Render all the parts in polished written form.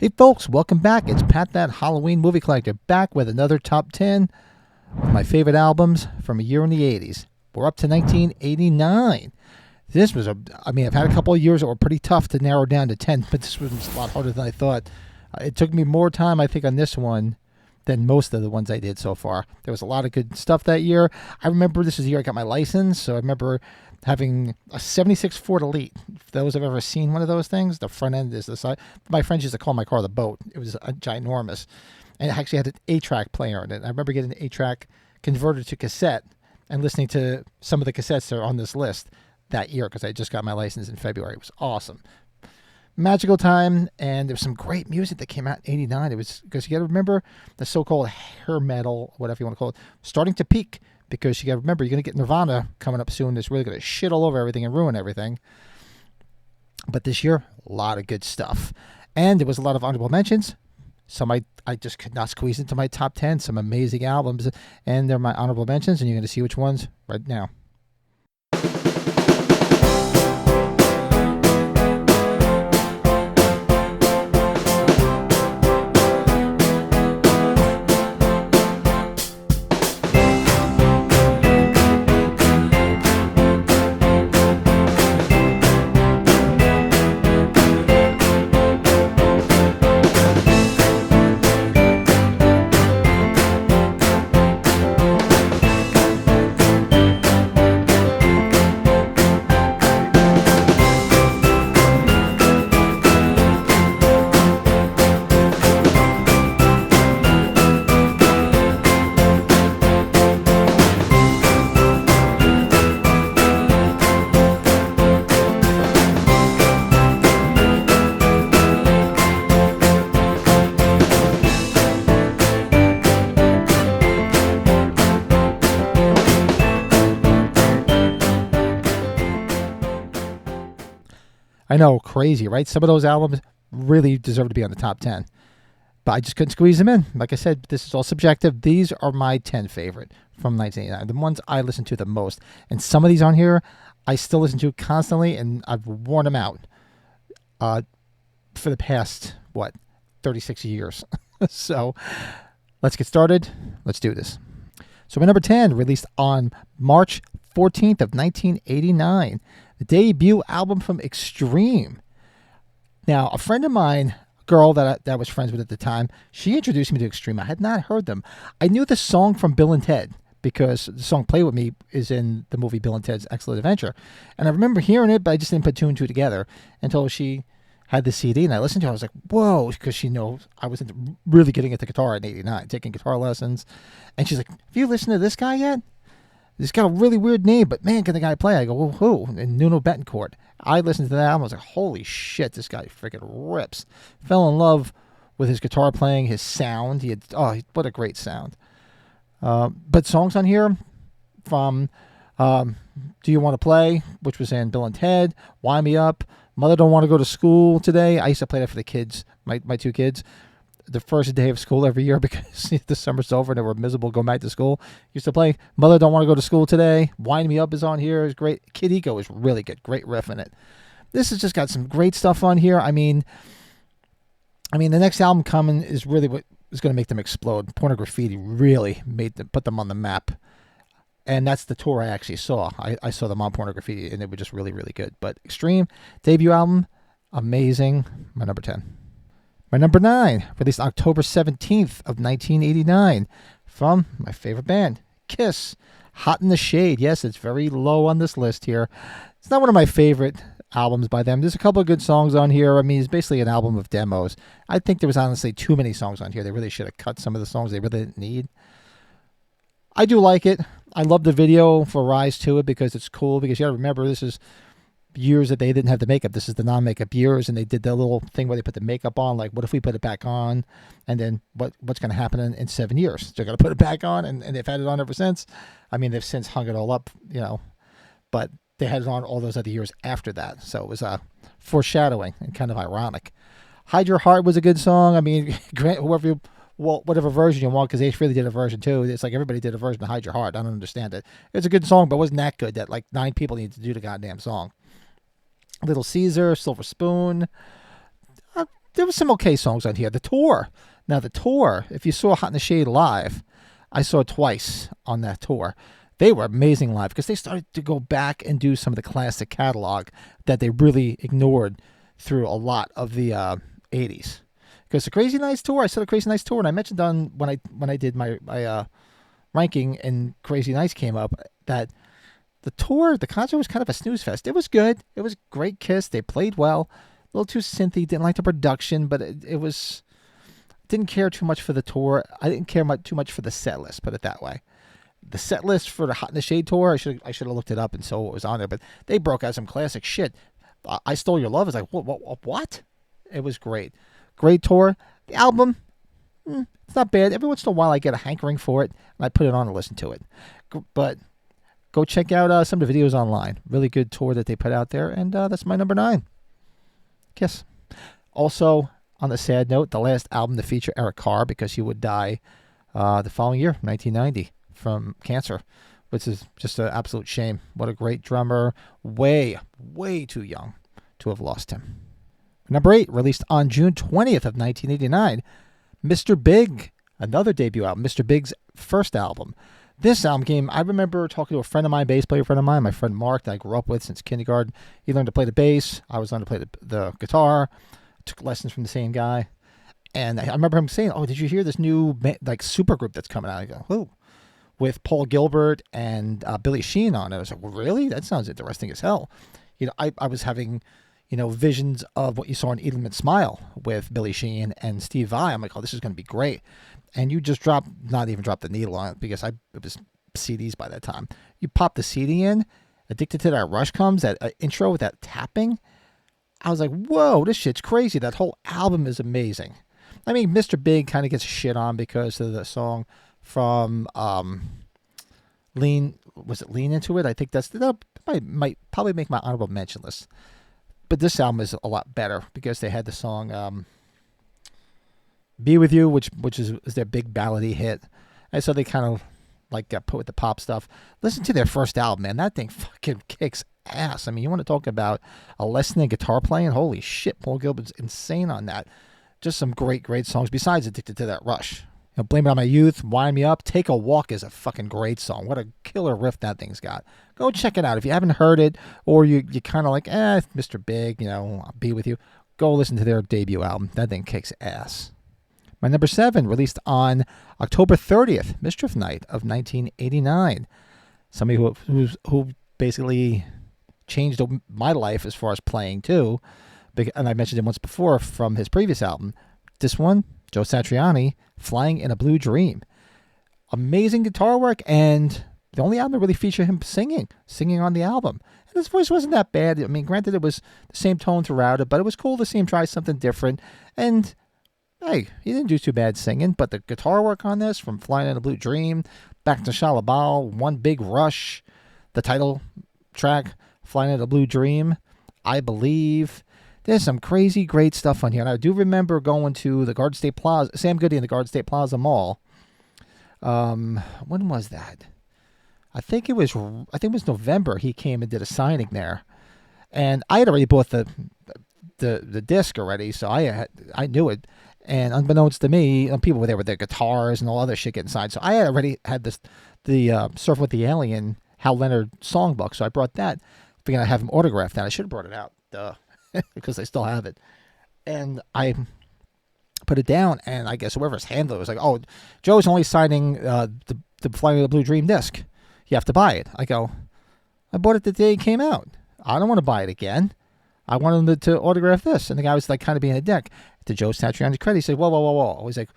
Hey folks, welcome back. It's Pat That Halloween Movie Collector back with another top 10 of my favorite albums from a year in the 80s. We're up to 1989. This was I've had a couple of years that were pretty tough to narrow down to 10, but this was a lot harder than I thought. It took me more time, I think, on this one than most of the ones I did so far. There was a lot of good stuff that year. I remember this is the year I got my license, so I remember having a 76 Ford Elite. If those have ever seen one of those things, the front end is the side. My friends used to call my car the boat. It was ginormous. And it actually had an 8-track player in it. I remember getting the 8-track converted to cassette and listening to some of the cassettes that are on this list that year because I just got my license in February. It was awesome. Magical time, and there was some great music that came out in 89. It was because you got to remember the so-called hair metal, whatever you want to call it, starting to peak. Because you got to remember, you're going to get Nirvana coming up soon. That's really going to shit all over everything and ruin everything. But this year, a lot of good stuff. And there was a lot of honorable mentions. Some I just could not squeeze into my top 10. Some amazing albums. And they're my honorable mentions. And you're going to see which ones right now. I know, crazy, right? Some of those albums really deserve to be on the top 10. But I just couldn't squeeze them in. Like I said, this is all subjective. These are my 10 favorite from 1989. The ones I listen to the most. And some of these on here, I still listen to constantly, and I've worn them out for the past, 36 years. So let's get started. Let's do this. So my number 10, released on March 14th of 1989. The debut album from Extreme. Now, a friend of mine, girl that I was friends with at the time, she introduced me to Extreme. I had not heard them. I knew the song from Bill and Ted because the song Play With Me is in the movie Bill and Ted's Excellent Adventure. And I remember hearing it, but I just didn't put two and two together until she had the CD. And I listened to it. I was like, whoa, because she knows I was really getting into guitar in 89, taking guitar lessons. And she's like, have you listened to this guy yet? He's got a really weird name, but man, can the guy play? I go, well, who? And Nuno Betancourt. I listened to that album. I was like, holy shit, this guy freaking rips. Fell in love with his guitar playing, his sound. What a great sound. But songs on here from Do You Want to Play, which was in Bill and Ted, Wind Me Up, Mother Don't Want to Go to School Today. I used to play that for the kids, my two kids. The first day of school every year because the summer's over and they were miserable going back to school. Used to play Mother Don't Want to Go to School Today. Wind Me Up is on here. It's great. Kid Ego is really good. Great riff in it. This has just got some great stuff on here. I mean, the next album coming is really what is going to make them explode. Porno Graffiti really put them on the map. And that's the tour I actually saw. I saw them on Porno Graffiti and they were just really, really good. But Extreme, debut album, amazing. My number 10. My number 9, released October 17th of 1989 from my favorite band, Kiss, Hot in the Shade. Yes, it's very low on this list here. It's not one of my favorite albums by them. There's a couple of good songs on here. I mean, it's basically an album of demos. I think there was honestly too many songs on here. They really should have cut some of the songs they really didn't need. I do like it. I love the video for Rise to It because it's cool because you got to remember this is years that they didn't have the makeup. This is the non-makeup years, and they did the little thing where they put the makeup on, like what if we put it back on, and then what's going to happen in 7 years? They're going to put it back on, and they've had it on ever since. I mean, they've since hung it all up, but they had it on all those other years after that, so it was foreshadowing and kind of ironic. Hide Your Heart was a good song. I mean, whatever version you want, because they really did a version too. It's like everybody did a version of Hide Your Heart. I don't understand it. It's a good song, but it wasn't that good that like 9 people needed to do the goddamn song. Little Caesar, Silver Spoon. there were some okay songs on here. The Tour. Now, the Tour, if you saw Hot in the Shade live, I saw it twice on that tour. They were amazing live because they started to go back and do some of the classic catalog that they really ignored through a lot of the 80s. Because the Crazy Nights tour, I saw the Crazy Nights tour, and I mentioned on when I did my ranking and Crazy Nights came up that the tour, the concert was kind of a snooze fest. It was good. It was a great Kiss. They played well. A little too synthy. Didn't like the production, but it was... Didn't care too much for the tour. I didn't care too much for the set list, put it that way. The set list for the Hot in the Shade tour, I should have looked it up and saw what was on there, but they broke out some classic shit. I Stole Your Love. I was like, what? It was great. Great tour. The album, it's not bad. Every once in a while I get a hankering for it, and I put it on and listen to it. But go check out some of the videos online. Really good tour that they put out there, and that's my number 9. Kiss. Also, on the sad note, the last album to feature Eric Carr, because he would die the following year, 1990, from cancer, which is just an absolute shame. What a great drummer. Way too young to have lost him. Number 8, released on June 20th of 1989, Mr. Big, another debut album, Mr. Big's first album. This album came, I remember talking to a friend of mine, bass player friend of mine, my friend Mark, that I grew up with since kindergarten. He learned to play the bass. I was learning to play the guitar. Took lessons from the same guy. And I remember him saying, "Oh, did you hear this new super group that's coming out?" I go, "Who?" With Paul Gilbert and Billy Sheehan on it. I was like, well, really? That sounds interesting as hell. I was having, visions of what you saw in Edelman Smile with Billy Sheehan and Steve Vai. I'm like, oh, this is going to be great. And you just not even dropped the needle on it, because it was CDs by that time. You pop the CD in, Addicted to That Rush comes, that intro with that tapping. I was like, whoa, this shit's crazy. That whole album is amazing. I mean, Mr. Big kind of gets shit on because of the song from Lean Into It? I think that might probably make my honorable mention list. But this album is a lot better because they had the song Be With You, which is their big ballady hit. And so they kind of got put with the pop stuff. Listen to their first album, man. That thing fucking kicks ass. I mean, you want to talk about a lesson in guitar playing? Holy shit, Paul Gilbert's insane on that. Just some great songs besides Addicted to That Rush. Blame It on My Youth, Wind Me Up, Take a Walk is a fucking great song. What a killer riff that thing's got. Go check it out. If you haven't heard it, or you kind of like, Mr. Big, I'll Be With You, go listen to their debut album. That thing kicks ass. My number 7, released on October 30th, Mischief Night of 1989. Somebody who basically changed my life as far as playing too. And I mentioned him once before from his previous album. This one, Joe Satriani, Flying in a Blue Dream. Amazing guitar work, and the only album that really featured him singing on the album. And his voice wasn't that bad. I mean, granted, it was the same tone throughout it, but it was cool to see him try something different. And hey, he didn't do too bad singing, but the guitar work on this, from Flying in a Blue Dream, back to Shalabal, One Big Rush, the title track, Flying in a Blue Dream, I Believe. There's some crazy great stuff on here. And I do remember going to the Garden State Plaza, Sam Goody in the Garden State Plaza Mall. When was that? I think it was November. He came and did a signing there. And I had already bought the disc already, so I knew it. And unbeknownst to me, people were there with their guitars and all other shit getting signed. So I had already had the Surf with the Alien, Hal Leonard songbook. So I brought that, thinking I'd have him autograph that. I should have brought it out. Duh. Because I still have it. And I put it down, and I guess whoever's handler was like, oh, Joe's only signing the Flying of the Blue Dream disc. You have to buy it. I go, I bought it the day it came out. I don't want to buy it again. I want him to autograph this. And the guy was kind of being a dick. To Joe Satriani's credit, he said, whoa. He's like,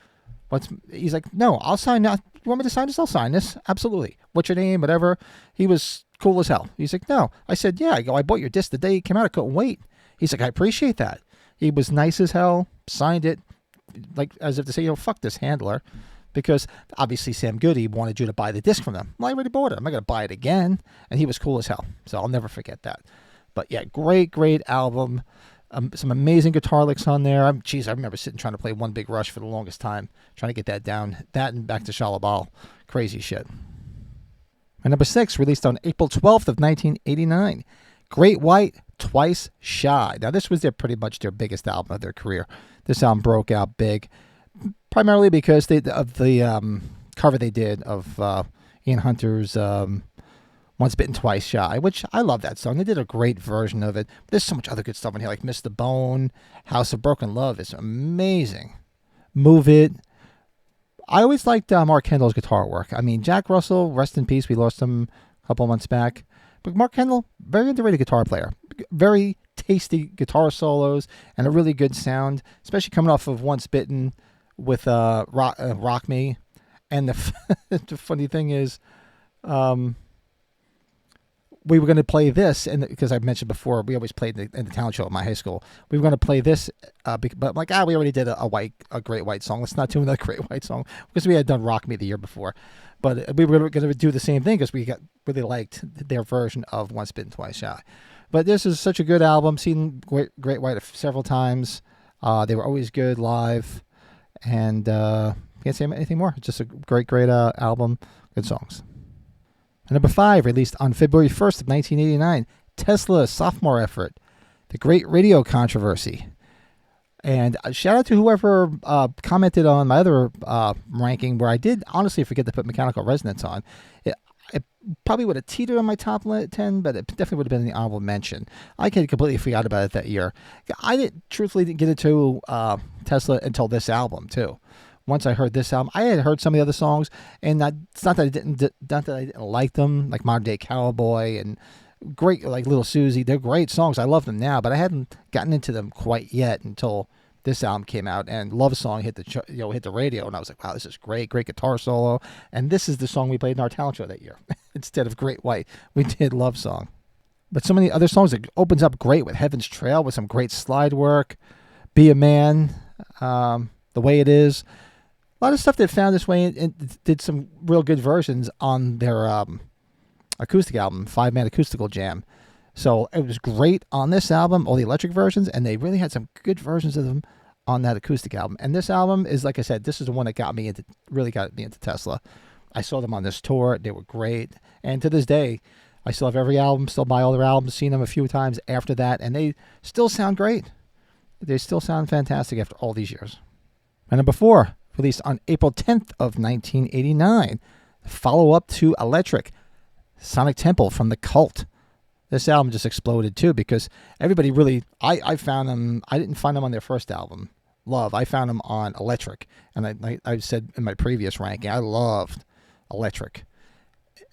he's like, no, I'll sign that. You want me to sign this? I'll sign this. Absolutely. What's your name? Whatever. He was cool as hell. He's like, no. I said, yeah. I go, I bought your disc the day it came out. I couldn't wait. He's like, I appreciate that. He was nice as hell, signed it, as if to say, fuck this handler. Because obviously Sam Goody wanted you to buy the disc from them. Well, I already bought it. I'm not going to buy it again. And he was cool as hell. So I'll never forget that. But yeah, great album. Some amazing guitar licks on there. I remember sitting trying to play One Big Rush for the longest time, trying to get that down. That and Back to Shalabal. Crazy shit. My number 6, released on April 12th of 1989. Great White, Twice Shy. Now, this was pretty much their biggest album of their career. This album broke out big, primarily because of the cover they did of Ian Hunter's Once Bitten, Twice Shy, which I love that song. They did a great version of it. There's so much other good stuff in here, like Miss the Bone, House of Broken Love is amazing. Move It. I always liked Mark Kendall's guitar work. I mean, Jack Russell, rest in peace. We lost him a couple months back. But Mark Kendall, very underrated guitar player. Very tasty guitar solos and a really good sound, especially coming off of Once Bitten with Rock Me. And the funny thing is, we were going to play this, and because I mentioned before, we always played in the talent show at my high school. We were going to play this, but I'm like, we already did a Great White song. Let's not do another Great White song, because we had done Rock Me the year before. But we were going to do the same thing because we really liked their version of Once Bitten, Twice Shy. But this is such a good album. Seen Great White several times. They were always good live, and can't say anything more. It's just a great album. Good songs. And number 5, released on February 1st of 1989, Tesla Sophomore Effort, The Great Radio Controversy. And shout out to whoever commented on my other ranking, where I did honestly forget to put Mechanical Resonance on. It probably would have teetered on my top 10, but it definitely would have been the honorable mention. I completely forgot about it that year. I truthfully didn't get into Tesla until this album, too. Once I heard this album, I had heard some of the other songs, and it's not that I didn't like them, like Modern Day Cowboy and great, like Little Susie. They're great songs. I love them now, but I hadn't gotten into them quite yet until this album came out, and Love Song hit the radio, and I was like, wow, this is great guitar solo. And this is the song we played in our talent show that year. Instead of Great White, we did Love Song. But so many other songs. It opens up great with Heaven's Trail, with some great slide work, Be a Man, The Way It Is. A lot of stuff that found its way and did some real good versions on their acoustic album, 5-Man Acoustical Jam. So it was great on this album, all the electric versions, and they really had some good versions of them on that acoustic album. And this album is, like I said, this is the one that really got me into Tesla. I saw them on this tour. They were great. And to this day, I still have every album, still buy all their albums, seen them a few times after that, and they still sound great. They still sound fantastic after all these years. And number 4, released on April 10th of 1989, follow-up to Electric, Sonic Temple from The Cult. This album just exploded too, because everybody really, I found them, I didn't find them on their first album, Love. I found them on Electric. And I said in my previous ranking, I loved Electric.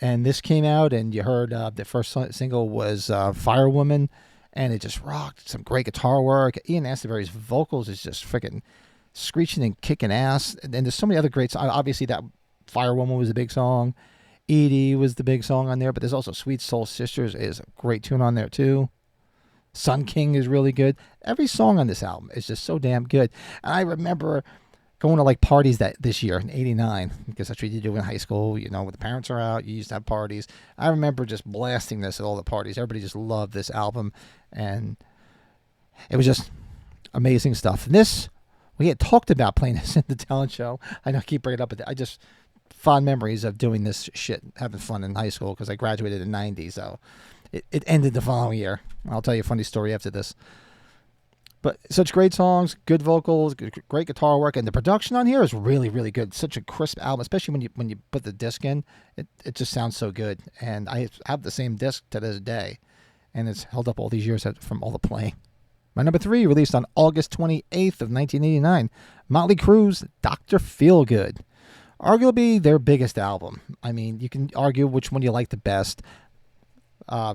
And this came out, and you heard the first single was Firewoman, and it just rocked. Some great guitar work. Ian Astbury's vocals is just freaking screeching and kicking ass. And there's so many other great songs. Obviously, that Firewoman was a big song. Edie was the big song on there, but there's also Sweet Soul Sisters is a great tune on there too. Sun King is really good. Every song on this album is just so damn good. And I remember going to like parties this year in '89, because that's what you do in high school. You know, when the parents are out, you used to have parties. I remember just blasting this at all the parties. Everybody just loved this album, and it was just amazing stuff. And this, we had talked about playing this in the talent show. I know I keep bringing it up, but I just fond memories of doing this shit, having fun in high school, because I graduated in '90, so it ended the following year. I'll tell you a funny story after this. But such great songs, good vocals, great guitar work, and the production on here is really, really good. Such a crisp album, especially when you put the disc in. It just sounds so good. And I have the same disc to this day, and it's held up all these years from all the playing. My number 3, released on August 28th of 1989, Mötley Crüe's Dr. Feelgood. Arguably their biggest album. I mean, you can argue which one you like the best.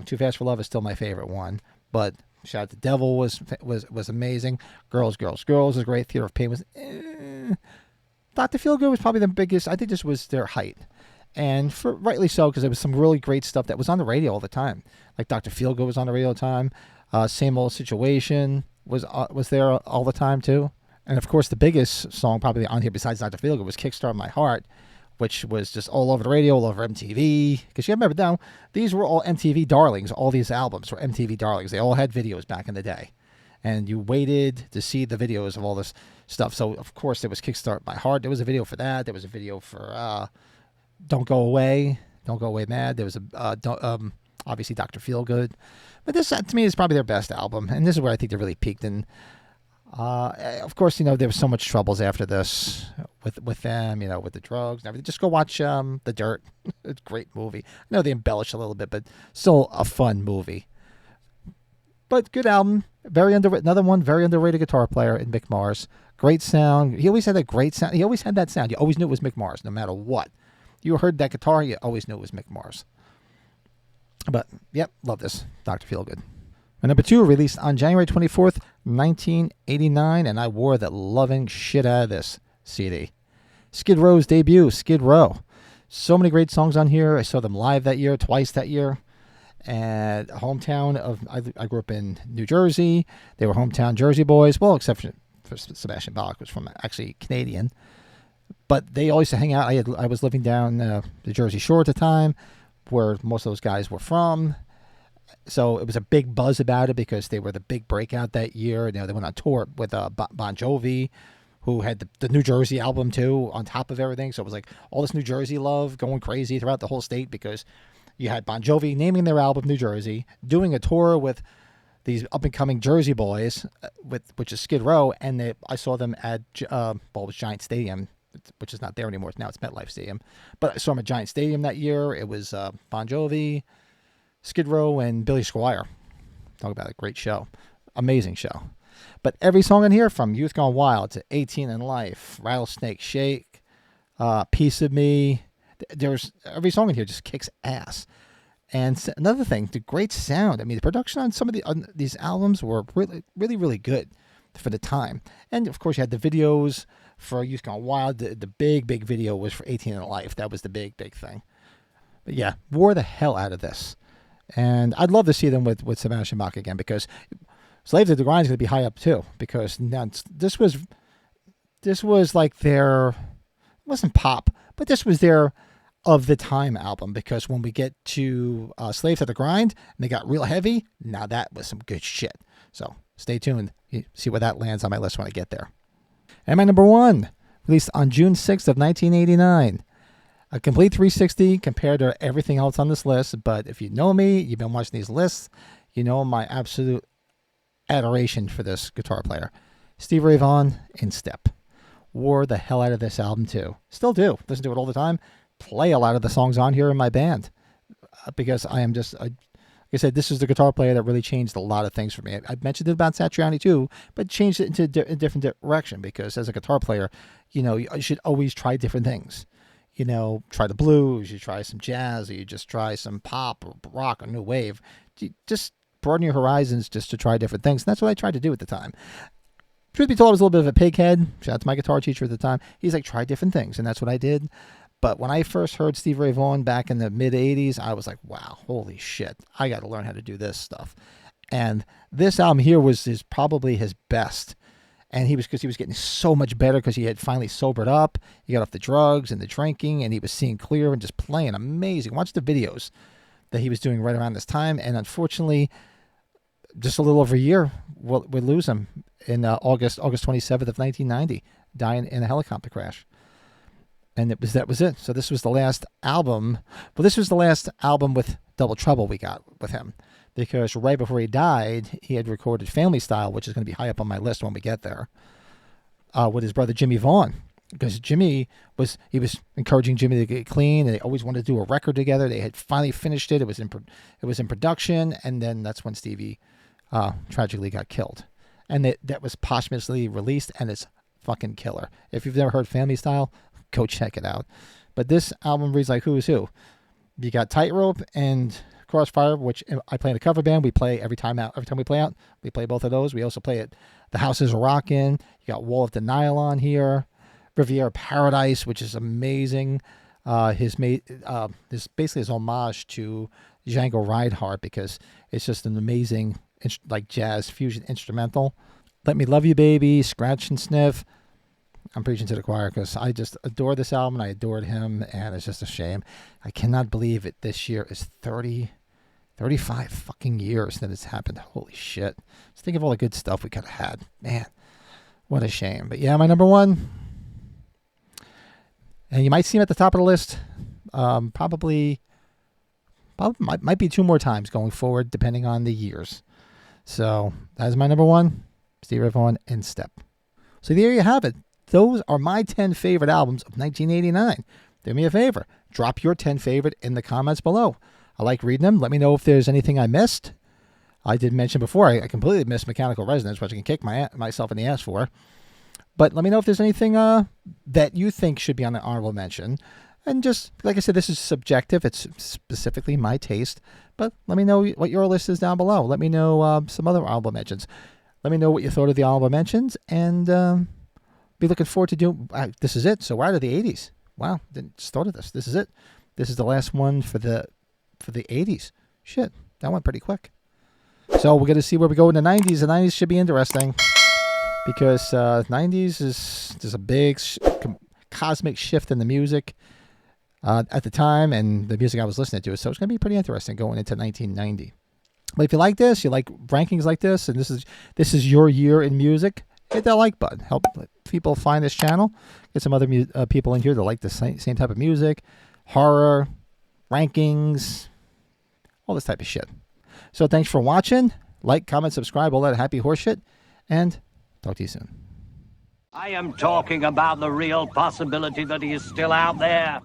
Too Fast for Love is still my favorite one, but Shout Out to Devil was amazing. Girls, Girls, Girls was great. Theater of Pain was Dr. Feelgood was probably the biggest. I think this was their height, and rightly so, because there was some really great stuff that was on the radio all the time. Like Dr. Feelgood was on the radio all the time. Same Old Situation was there all the time too. And of course, the biggest song probably on here besides Dr. Feelgood was Kickstart My Heart, which was just all over the radio, all over MTV. Because you remember now, these were all MTV darlings. All these albums were MTV darlings. They all had videos back in the day. And you waited to see the videos of all this stuff. So, of course, there was Kickstart My Heart. There was a video for that. There was a video for Don't Go Away Mad. There was Obviously, Dr. Feelgood. But this, to me, is probably their best album. And this is where I think they really peaked. And, of course, there was so much troubles after this with them, with the drugs and everything. Just go watch The Dirt. It's a great movie. I know they embellish a little bit, but still a fun movie. But good album. Another one, very underrated guitar player in Mick Mars. Great sound. He always had that great sound. He always had that sound. You always knew it was Mick Mars, no matter what. You heard that guitar, you always knew it was Mick Mars. But, yep, love this. Dr. Feelgood. And number 2, released on January 24th, 1989, and I wore the loving shit out of this CD. Skid Row's debut, Skid Row. So many great songs on here. I saw them live twice that year. And hometown I grew up in New Jersey. They were hometown Jersey boys. Well, except for Sebastian Bach, was from actually Canadian. But they always used to hang out. I was living down the Jersey Shore at the time, where most of those guys were from. So it was a big buzz about it because they were the big breakout that year. They went on tour with Bon Jovi, who had the New Jersey album too on top of everything. So it was like all this New Jersey love going crazy throughout the whole state because you had Bon Jovi naming their album New Jersey, doing a tour with these up-and-coming Jersey boys, which is Skid Row, and I saw them at it was Giant Stadium, which is not there anymore. Now it's MetLife Stadium. But I saw them at Giant Stadium that year. It was Bon Jovi, Skid Row, and Billy Squier. Talk about a great show. Amazing show. But every song in here, from Youth Gone Wild to 18 in Life, Rattlesnake Shake, Piece of Me, every song in here just kicks ass. And another thing, the great sound. I mean, the production on some of these albums were really, really, really good for the time. And of course, you had the videos for Youth Gone Wild. The big, big video was for 18 in Life. That was the big, big thing. But yeah, wore the hell out of this. And I'd love to see them with Sebastian Bach again, because Slave to the Grind is going to be high up too, because now this was like their, it wasn't pop, but this was their of the time album, because when we get to Slave to the Grind and they got real heavy, now that was some good shit. So stay tuned. You see where that lands on my list when I get there. And my number 1, released on June 6th of 1989. A complete 360 compared to everything else on this list. But if you know me, you've been watching these lists, you know my absolute adoration for this guitar player. Stevie Ray Vaughan, In Step. Wore the hell out of this album too. Still do. Listen to it all the time. Play a lot of the songs on here in my band. Because I am just, like I said, this is the guitar player that really changed a lot of things for me. I mentioned it about Satriani too, but changed it into a different direction, because as a guitar player, you should always try different things. Try the blues, you try some jazz, or you just try some pop or rock or new wave. You just broaden your horizons just to try different things. And that's what I tried to do at the time. Truth be told, I was a little bit of a pighead. Shout out to my guitar teacher at the time. He's like, try different things. And that's what I did. But when I first heard Stevie Ray Vaughan back in the mid-'80s, I was like, wow, holy shit. I got to learn how to do this stuff. And this album here was probably his best. And because he was getting so much better, because he had finally sobered up. He got off the drugs and the drinking, and he was seeing clear and just playing amazing. Watch the videos that he was doing right around this time. And unfortunately, just a little over a year, we'll lose him in August 27th of 1990, dying in a helicopter crash. And that was it. So this was the last album. Well, this was the last album with Double Trouble we got with him, because right before he died, he had recorded Family Style, which is going to be high up on my list when we get there, with his brother Jimmy Vaughan. Because Jimmy was encouraging Jimmy to get clean, and they always wanted to do a record together. They had finally finished it. It was in production, and then that's when Stevie tragically got killed. And that was posthumously released, and it's fucking killer. If you've never heard Family Style, go check it out. But this album reads like Who's Who. You got Tightrope and Crossfire, which I play in a cover band. We play every time we play out. We play both of those. We also play at The House Is Rockin'. You got Wall of Denial on here. Riviera Paradise, which is amazing. His basically his homage to Django Reinhardt, because it's just an amazing like jazz fusion instrumental. Let Me Love You Baby, Scratch and Sniff. I'm preaching to the choir, because I just adore this album, and I adored him, and it's just a shame. I cannot believe it. This year is 35 fucking years that it's happened. Holy shit. Just think of all the good stuff we could have had. Man, what a shame. But yeah, my number 1. And you might see him at the top of the list. Probably Probably might be 2 more times going forward, depending on the years. So that's my number 1, Stevie Vaughan, In Step. So there you have it. Those are my 10 favorite albums of 1989. Do me a favor. Drop your 10 favorite in the comments below. I like reading them. Let me know if there's anything I missed. I did mention before, I completely missed Mechanical Resonance, which I can kick myself in the ass for. But let me know if there's anything that you think should be on the honorable mention. And just, like I said, this is subjective. It's specifically my taste. But let me know what your list is down below. Let me know some other honorable mentions. Let me know what you thought of the honorable mentions. And be looking forward to doing... this is it. So we're out of the 80s. Wow, didn't started this. This is it. This is the last one for the 80s. Shit, that went pretty quick. So we're going to see where we go in the 90s. The 90s should be interesting because 90s there's a big cosmic shift in the music at the time and the music I was listening to. So it's going to be pretty interesting going into 1990. But if you like this, you like rankings like this, and this is your year in music, hit that like button. Help people find this channel. Get some other people in here that like the same type of music, horror, rankings, all this type of shit. So thanks for watching. Like, comment, subscribe, all that happy horse shit. And talk to you soon. I am talking about the real possibility that he is still out there.